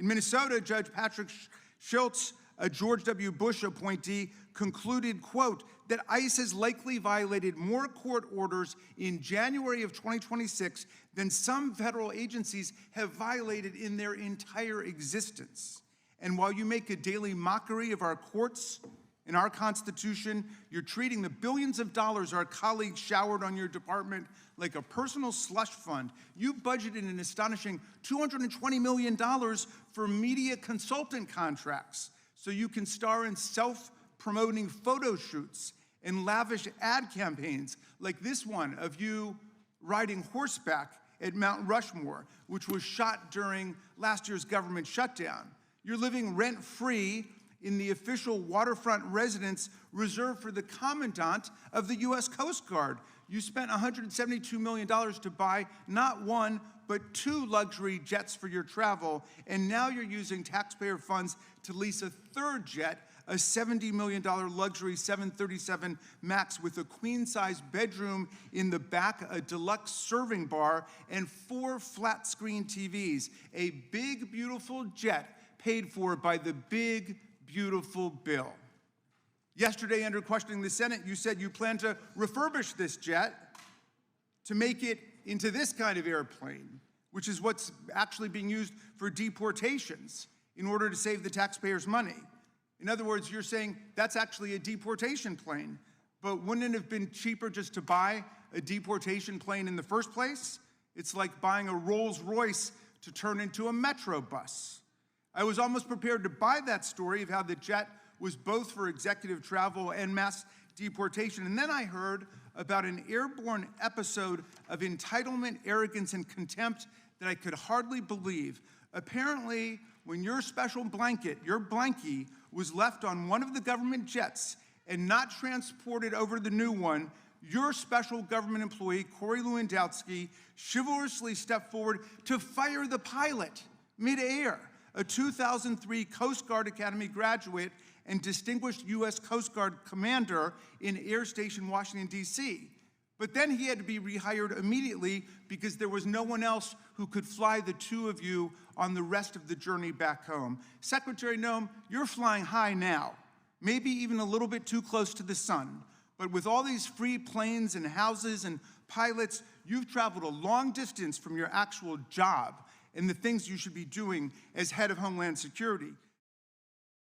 In Minnesota, Judge Patrick Schultz, a George W. Bush appointee, concluded, quote, that ICE has likely violated more court orders in January of 2026 than some federal agencies have violated in their entire existence. And while you make a daily mockery of our courts and our Constitution, you're treating the billions of dollars our colleagues showered on your department like a personal slush fund. You budgeted an astonishing $220 million for media consultant contracts so you can star in self-promoting photo shoots and lavish ad campaigns like this one of you riding horseback at Mount Rushmore, which was shot during last year's government shutdown. You're living rent-free in the official waterfront residence reserved for the commandant of the U.S. Coast Guard. You spent $172 million to buy not one, but 2 luxury jets for your travel, and now you're using taxpayer funds to lease a 3rd jet, a $70 million luxury 737 MAX with a queen-size bedroom in the back, a deluxe serving bar, and 4 flat-screen TVs. A big, beautiful jet paid for by the big, beautiful bill. Yesterday, under questioning the Senate, you said you plan to refurbish this jet to make it into this kind of airplane, which is what's actually being used for deportations in order to save the taxpayers' money. In other words, you're saying that's actually a deportation plane, but wouldn't it have been cheaper just to buy a deportation plane in the first place? It's like buying a Rolls Royce to turn into a Metro bus. I was almost prepared to buy that story of how the jet was both for executive travel and mass deportation. And then I heard about an airborne episode of entitlement, arrogance, and contempt that I could hardly believe. Apparently, when your special blanket, your blankie, was left on one of the government jets and not transported over to the new one, your special government employee, Corey Lewandowski, chivalrously stepped forward to fire the pilot midair, a 2003 Coast Guard Academy graduate and distinguished U.S. Coast Guard commander in Air Station, Washington, D.C. But then he had to be rehired immediately because there was no one else who could fly the 2 of you on the rest of the journey back home. Secretary Noem, you're flying high now, maybe even a little bit too close to the sun. But with all these free planes and houses and pilots, you've traveled a long distance from your actual job and the things you should be doing as head of Homeland Security.